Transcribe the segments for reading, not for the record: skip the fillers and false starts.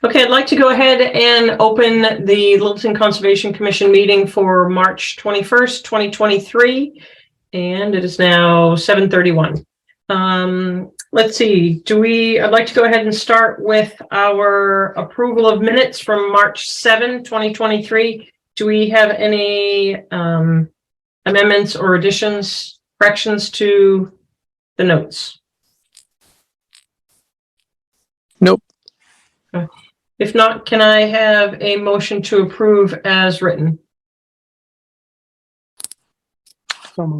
Okay, I'd like to go ahead and open the Littleton Conservation Commission meeting for March 21st, 2023, and it is now 7:31. Let's see, I'd like to go ahead and start with our approval of minutes from March 7, 2023. Do we have any amendments or additions, corrections to the notes? Nope. Okay. If not, can I have a motion to approve as written?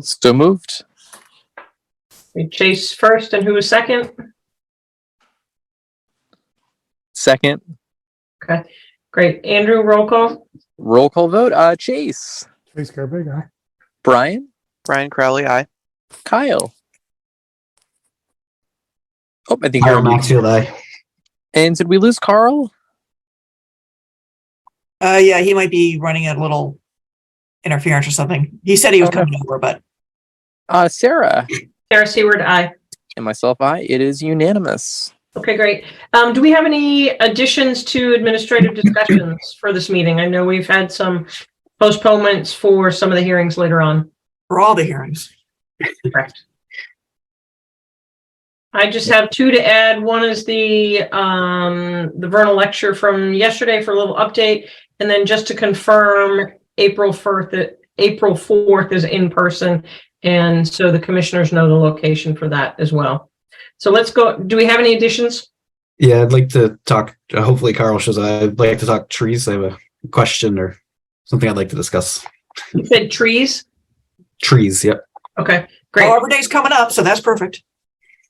So moved. Chase first, and who was second? Second. Okay, great. Andrew, roll call. Roll call vote. Chase. Chase Garbig, aye. Brian. Brian Crowley, aye. Kyle. Oh, I think Kyle you're on mute. Maxfield, aye. And did we lose Carl? Yeah, he might be running a little interference or something. He said he was Okay. coming over, but Sarah. Sarah Seward, aye. And myself, aye. It is unanimous. Okay, great. Do we have any additions to administrative discussions for this meeting? I know we've had some postponements for some of the hearings later on. for all the hearings. Correct. I just have two to add. One is the Vernal lecture from yesterday for a little update, and then just to confirm, April 4th is in person, and so the commissioners know the location for that as well. So let's go. Do we have any additions? Yeah, I'd like to talk. Hopefully, Carl shows up. I'd like to talk trees. I have a question or something I'd like to discuss. You said trees. Trees, yep. Okay, great. Arbor Day's coming up, so that's perfect.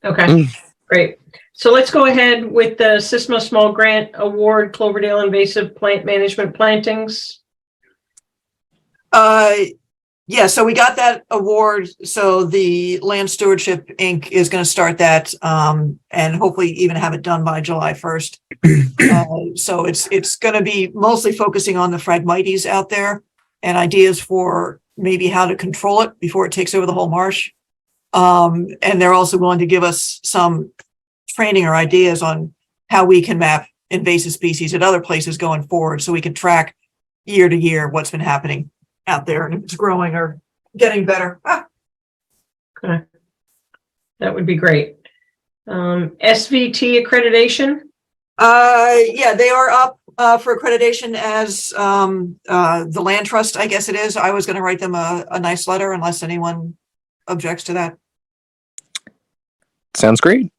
Okay, great. So let's go ahead with the SISMA Small Grant Award, Cloverdale Invasive Plant Management Plantings. Yeah, so we got that award. So the Land Stewardship Inc. is going to start that and hopefully even have it done by July 1st. So it's going to be mostly focusing on the Phragmites out there and ideas for maybe how to control it before it takes over the whole marsh. And they're also willing to give us some training or ideas on how we can map invasive species at other places going forward so we can track year to year what's been happening out there and if it's growing or getting better. Okay, that would be great. SVT accreditation. Yeah, they are up for accreditation as the land trust, I guess it is. I was going to write them a nice letter unless anyone objects to that. Sounds great.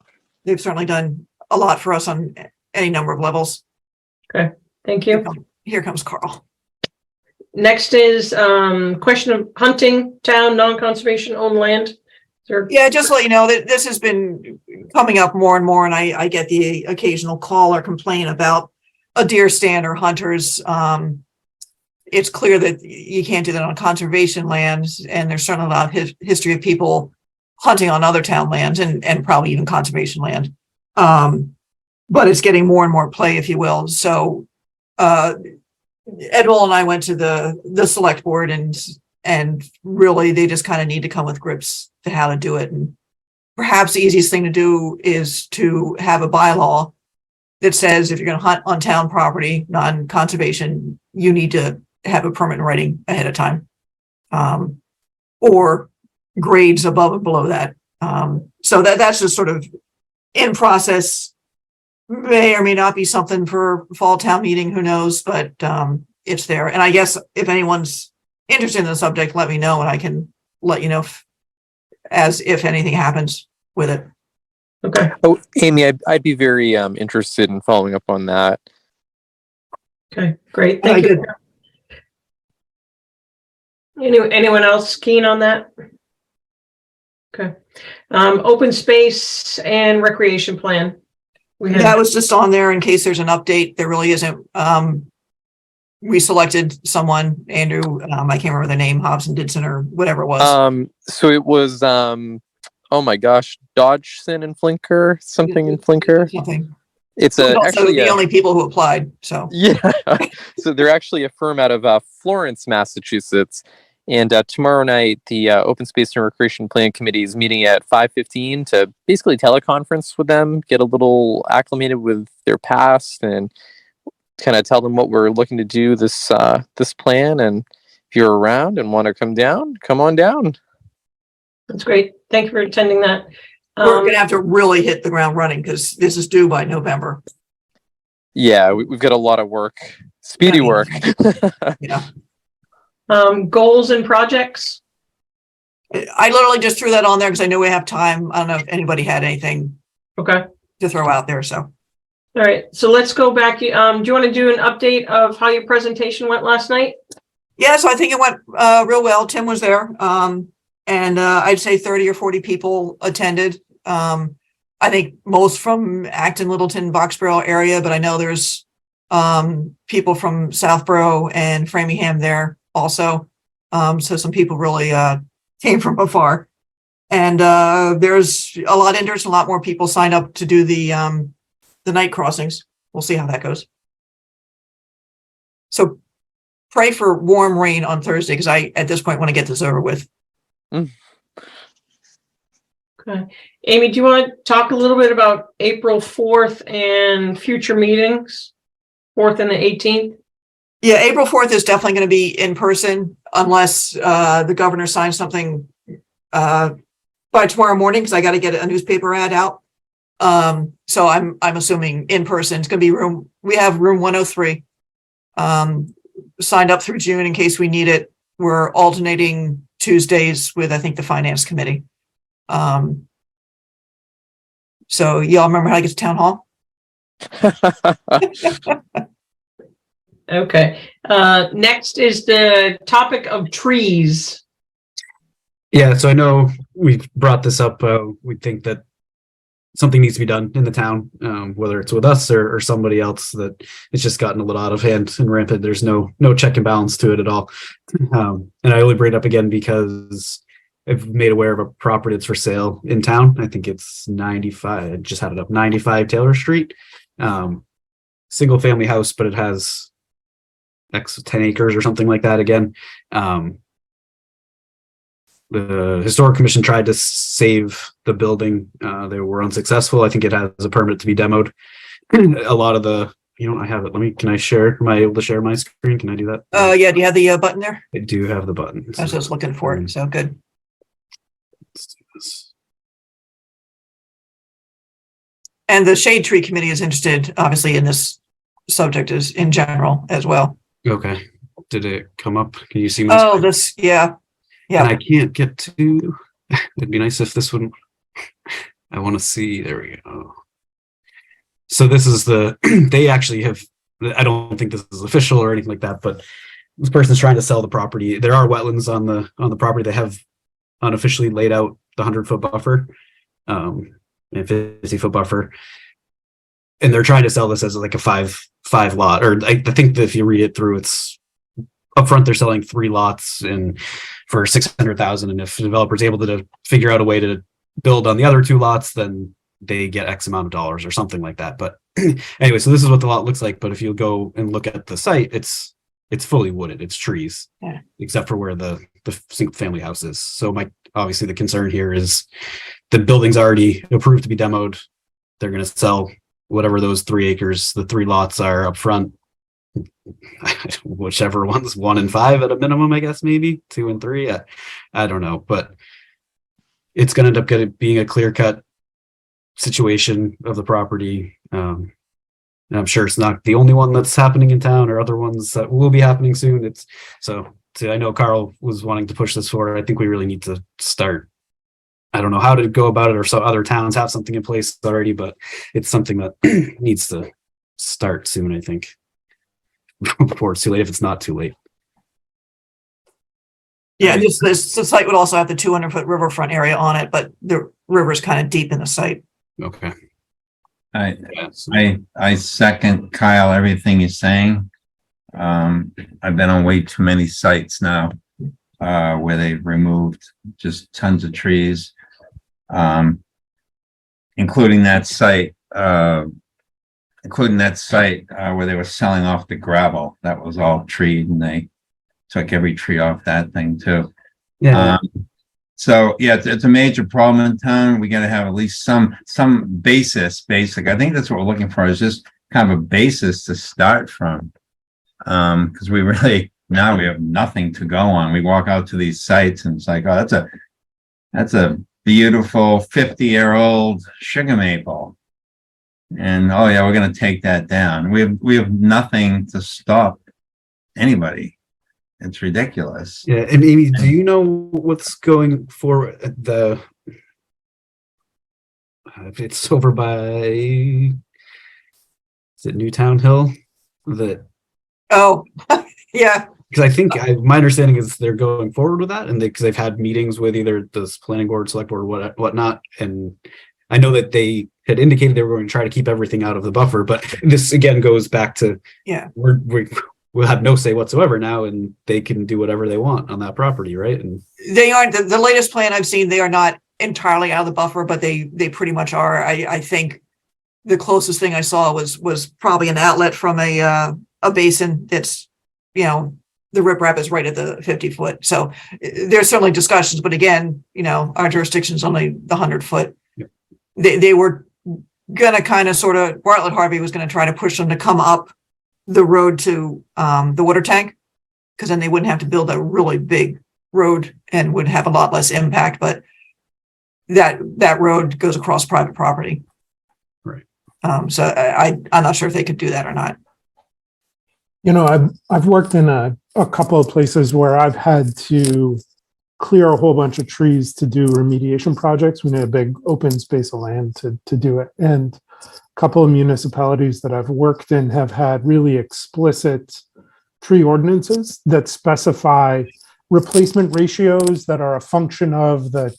They've certainly done a lot for us on any number of levels. Okay, thank you. Here comes Carl. Next is question of hunting town non-conservation owned land. Yeah, just to let you know that this has been coming up more and more, and I get the occasional call or complaint about a deer stand or hunters. It's clear that you can't do that on conservation lands, and there's certainly a lot of history of people hunting on other town lands and probably even conservation land. But it's getting more and more play, if you will. So Edwell and I went to the select board and really they just kind of need to come with grips to how to do it. And perhaps the easiest thing to do is to have a bylaw that says if you're going to hunt on town property, non-conservation, you need to have a permit in writing ahead of time, or grades above and below that. So that's just sort of in process. May or may not be something for fall town meeting, who knows, but it's there. And I guess if anyone's interested in the subject, let me know and I can let you know if anything happens with it. Okay. Oh, Amy, I'd be very interested in following up on that. Okay, great. Thank you. Anyone else keen on that? Okay. Open space and recreation plan. That was just on there in case there's an update. There really isn't. We selected someone, Andrew, I can't remember the name, Hobson Didson or whatever it was. So it was, oh my gosh, Dodgson and Flinker, something in Flinker. Something. It's actually the only people who applied. So yeah, so they're actually a firm out of Florence, Massachusetts. And tomorrow night, the Open Space and Recreation Plan Committee is meeting at 5:15 to basically teleconference with them, get a little acclimated with their past, and kind of tell them what we're looking to do this plan. And if you're around and want to come down, come on down. That's great. Thank you for attending that. We're gonna have to really hit the ground running because this is due by November. Yeah, we've got a lot of work, speedy work. Yeah. Goals and projects. I literally just threw that on there because I know we have time. I don't know if anybody had anything Okay. to throw out there, so. All right. So let's go back. Do you want to do an update of how your presentation went last night? Yeah, so I think it went real well. Tim was there. And I'd say 30 or 40 people attended. I think most from Acton, Littleton, Boxborough area, but I know there's people from Southborough and Framingham there also. So some people really came from afar. And there's a lot of interest, a lot more people signed up to do the night crossings. We'll see how that goes. So pray for warm rain on Thursday because I, at this point, want to get this over with. Okay. Amy, do you want to talk a little bit about April 4th and future meetings? 4th and the 18th? Yeah, April 4th is definitely going to be in person unless the governor signs something by tomorrow morning because I got to get a newspaper ad out. So I'm assuming in person. It's going to be we have room 103 signed up through June in case we need it. We're alternating Tuesdays with, I think, the finance committee. So y'all remember how to get to town hall? Okay. Next is the topic of trees. Yeah, so I know we've brought this up. We think that something needs to be done in the town, whether it's with us or somebody else, that it's just gotten a little out of hand and rampant. There's no check and balance to it at all. And I only bring it up again because I've made aware of a property that's for sale in town. I think it's 95, I just had it up, 95 Taylor Street. Single family house, but it has 10 acres or something like that again. The Historic Commission tried to save the building. They were unsuccessful. I think it has a permit to be demoed. A lot of the, I have it. Can I share? Am I able to share my screen? Can I do that? Yeah, do you have the button there? I do have the button. I was just looking for it, so good. Let's do this. And the Shade Tree Committee is interested, obviously, in this subject as in general as well. Okay. Did it come up? Can you see my screen? Yeah. And I can't get to, it'd be nice if this wouldn't, I want to see, there we go. So this is they actually have, I don't think this is official or anything like that, but this person's trying to sell the property. There are wetlands on the property. They have unofficially laid out the 100-foot buffer, and 50-foot buffer. And they're trying to sell this as like a five lot, or I think that if you read it through, it's up front, they're selling 3 lots and for $600,000. And if the developer's able to figure out a way to build on the other 2 lots, then they get X amount of dollars or something like that. But anyway, so this is what the lot looks like. But if you go and look at the site, it's fully wooded. It's trees, except for where the single family house is. So obviously the concern here is the building's already approved to be demoed. They're going to sell whatever those 3 acres, the 3 lots are up front. Whichever one's 1 and 5 at a minimum, I guess, maybe 2 and 3. I don't know, but it's going to end up being a clear-cut situation of the property. And I'm sure it's not the only one that's happening in town, or other ones that will be happening soon. I know Carl was wanting to push this forward. I think we really need to start. I don't know how to go about it, or so other towns have something in place already, but it's something that needs to start soon, I think. Before it's too late, if it's not too late. Yeah, the site would also have the 200-foot riverfront area on it, but the river's kind of deep in the site. Okay. I second Kyle, everything you're saying. I've been on way too many sites now where they've removed just tons of trees, including that site where they were selling off the gravel. That was all treed, and they took every tree off that thing too. Yeah. So yeah, it's a major problem in town. We got to have at least some basic. I think that's what we're looking for, is just kind of a basis to start from. Because we really, now we have nothing to go on. We walk out to these sites and it's like, oh, that's a beautiful 50-year-old sugar maple. And oh yeah, we're gonna take that down. We have nothing to stop anybody. It's ridiculous. Yeah, and Amy, do you know what's going for if it's over by, is it Newtown Hill? Oh, yeah. Because I think my understanding is they're going forward with that, and because they've had meetings with either this planning board, select board, whatnot, and I know that they had indicated they were going to try to keep everything out of the buffer, but this again goes back to we'll have no say whatsoever now, and they can do whatever they want on that property, right? And They aren't, the latest plan I've seen, they are not entirely out of the buffer, but they pretty much are. I think the closest thing I saw was probably an outlet from a basin that's, you know, the riprap is right at the 50-foot. So there's certainly discussions, but again, you know, our jurisdiction's only the 100-foot. Yep. They were gonna kind of sort of, Bartlett Harvey was gonna try to push them to come up the road to the water tank, because then they wouldn't have to build a really big road and would have a lot less impact. But that road goes across private property. Right. So I'm not sure if they could do that or not. You know, I've worked in a couple of places where I've had to clear a whole bunch of trees to do remediation projects. We need a big open space of land to do it. And a couple of municipalities that I've worked in have had really explicit tree ordinances that specify replacement ratios that are a function of the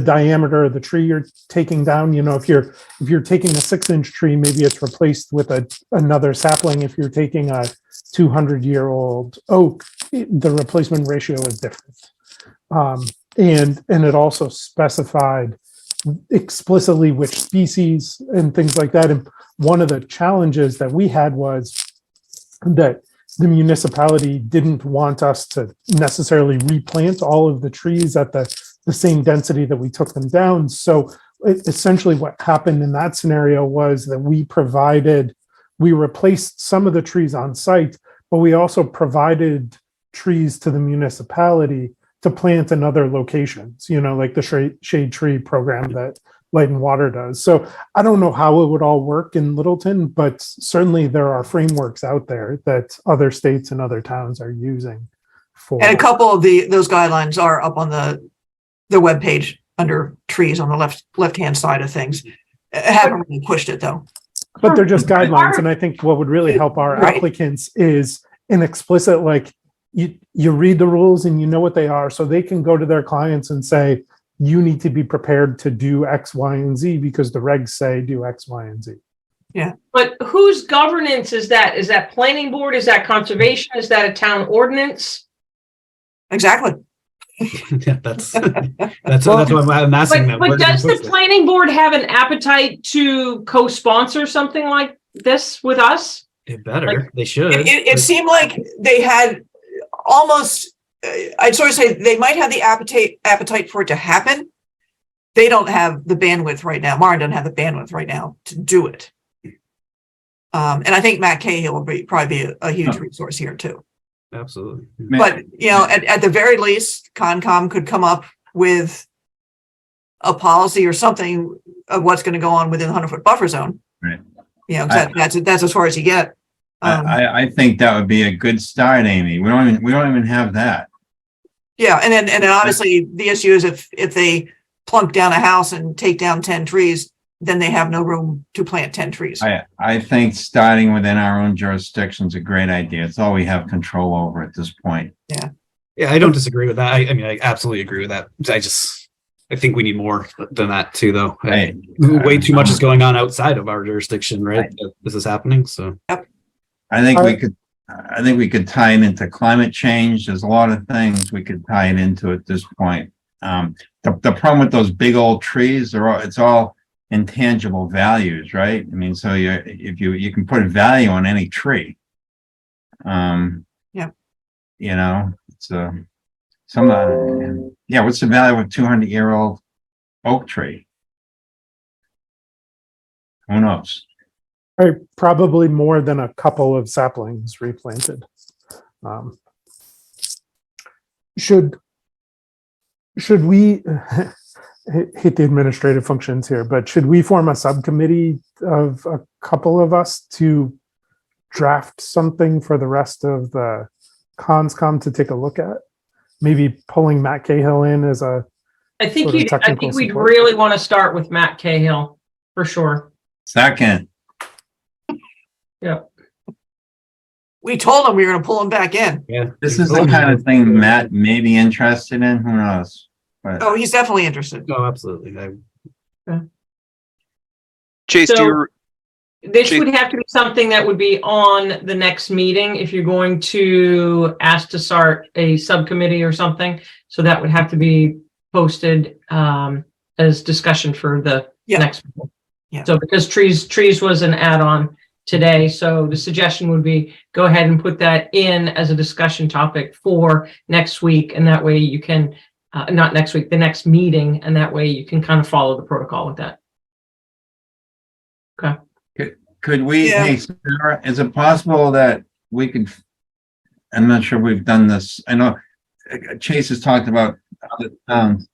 diameter of the tree you're taking down. You know, if you're taking a 6-inch tree, maybe it's replaced with another sapling. If you're taking a 200-year-old oak, the replacement ratio is different. And it also specified explicitly which species and things like that. And one of the challenges that we had was that the municipality didn't want us to necessarily replant all of the trees at the same density that we took them down. So essentially what happened in that scenario was that we replaced some of the trees on site, but we also provided trees to the municipality to plant in other locations, you know, like the shade tree program that Light and Water does. So I don't know how it would all work in Littleton, but certainly there are frameworks out there that other states and other towns are using for. And a couple of those guidelines are up on the webpage under trees on the left-hand side of things. I haven't really pushed it though. But they're just guidelines. And I think what would really help our applicants is an explicit, like, you read the rules and you know what they are, so they can go to their clients and say, you need to be prepared to do X, Y, and Z because the regs say do X, Y, and Z. Yeah. But whose governance is that? Is that planning board? Is that conservation? Is that a town ordinance? Exactly. yeah, that's why I'm asking them. But does the planning board have an appetite to co-sponsor something like this with us? It better. They should. It seemed like they had almost, I'd sort of say they might have the appetite for it to happen. They don't have the bandwidth right now. Maren doesn't have the bandwidth right now to do it. And I think Matt Cahill will probably be a huge resource here too. Absolutely. But, you know, at the very least, Concom could come up with a policy or something of what's going to go on within the 100-foot buffer zone. Right. You know, that's as far as you get. I think that would be a good start, Amy. We don't even have that. Yeah, and then obviously the issue is if they plunk down a house and take down 10 trees, then they have no room to plant 10 trees. I think starting within our own jurisdiction is a great idea. It's all we have control over at this point. Yeah, I don't disagree with that. I mean, I absolutely agree with that. I think we need more than that too, though. Way too much is going on outside of our jurisdiction, right? This is happening. So I think we could tie it into climate change. There's a lot of things we could tie it into at this point. The problem with those big old trees, it's all intangible values, right? I mean, so if you can put value on any tree. You know, it's what's the value of a 200-year-old oak tree? Who knows? Right, probably more than a couple of saplings replanted. Should we hit the administrative functions here, but should we form a subcommittee of a couple of us to draft something for the rest of the Concom to take a look at? Maybe pulling Matt Cahill in as a I think sort of I technical think we'd support. really want to start with Matt Cahill for sure. Second, Yeah. We told him we were gonna pull him back in. Yeah. this is the kind of thing Matt may be interested in, who knows? But Oh, he's definitely interested. Oh, absolutely. Chase, So- do you, This Chief- would have to be something that would be on the next meeting if you're going to ask to start a subcommittee or something. So that would have to be posted as discussion for the Yeah. next meeting. Yeah. So because trees was an add-on today, so the suggestion would be go ahead and put that in as a discussion topic for next week, and that way you can not next week, the next meeting, and that way you can kind of follow the protocol with that. Okay. could we, Yeah. hey, Sarah, is it possible that we could, I'm not sure we've done this. I know Chase has talked about other towns.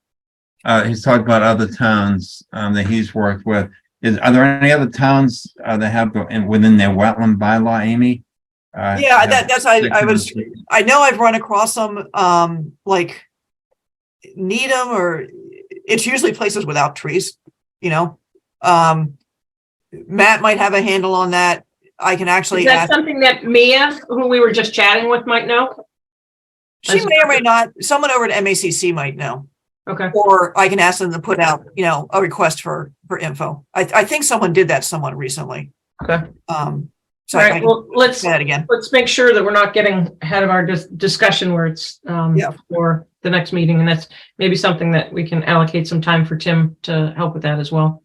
He's talked about other towns, that he's worked with. Are there any other towns, that have, within their wetland bylaw, Amy? Yeah, that's, I know I've run across some, like Needham, or it's usually places without trees, you know? Matt might have a handle on that. I can Is actually that ask, something that Mia, who we were just chatting with, might know? she may or may not, someone over at MACC might know, Okay. or I can ask them to put out, you know, a request for info. I think someone did that somewhat recently. Okay. So All I right, can well, let's say that again. make sure that we're not getting ahead of our discussion where it's Yeah. for the next meeting, and that's maybe something that we can allocate some time for Tim to help with that as well.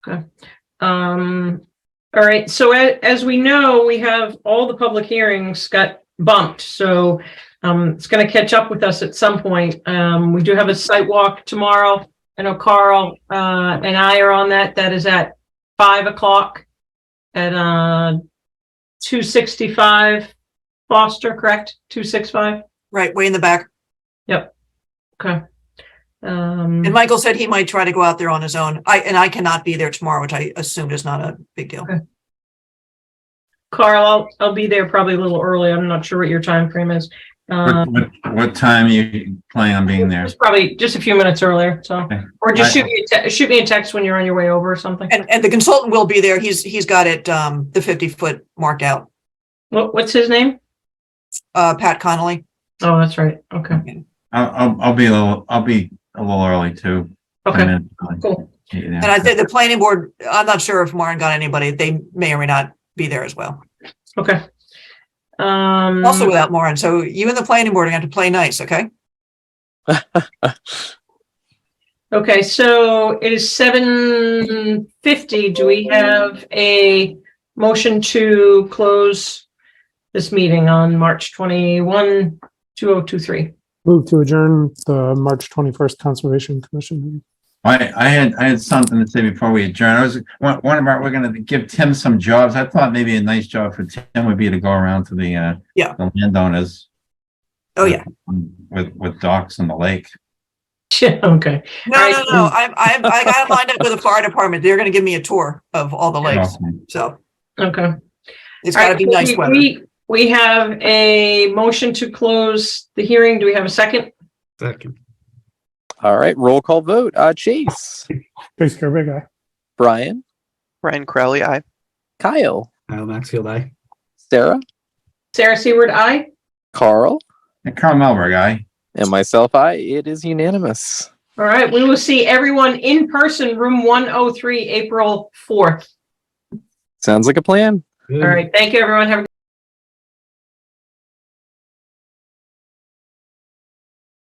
Okay. All right, so as we know, we have all the public hearings got bumped, so it's going to catch up with us at some point. We do have a site walk tomorrow. I know Carl and I are on that. That is at 5:00 at 265 Foster, correct? 265. Right, way in the back. Okay. And Michael said he might try to go out there on his own. I cannot be there tomorrow, which I assumed is not a big deal. Okay. Carl, I'll be there probably a little early. I'm not sure what your time frame is. What time are you planning on being there? It's probably just a few minutes earlier. So, Okay. or just shoot me a text when you're on your way over or something. And the consultant will be there. He's got it, the 50-foot marked out. What's his name? Pat Connolly. Oh, that's right. Okay. I'll be a little early too. Okay. 10 minutes early. Cool. And I think the planning board, I'm not sure if Warren got anybody. They may or may not be there as well. Okay. Also without Warren. So you and the planning board are going to have to play nice, okay? Okay, so it is 7:50. Do we have a motion to close this meeting on March 21, 2023? Move to adjourn the March 21st Conservation Commission meeting. I had something to say before we adjourn. We're gonna give Tim some jobs. I thought maybe a nice job for Tim would be to go around to the the landowners. Oh, yeah. With docks in the lake. Yeah, okay. No. I got it lined up with the fire department. They're going to give me a tour of all the lakes. So Okay. it's All got to right, be so nice weather. We have a motion to close the hearing. Do we have a second? Second. all right, roll call vote. Chase, Base Care Big Eye. Brian, Brian Crowley, aye. Kyle, Kyle Maxfield, aye. Sarah, Sarah Seward, aye. Carl, And Carl Melberg, and myself, it is unanimous. All right, we will see everyone in person, room 103, April 4th. Sounds like a plan. Good. All right, thank you, everyone. Have a good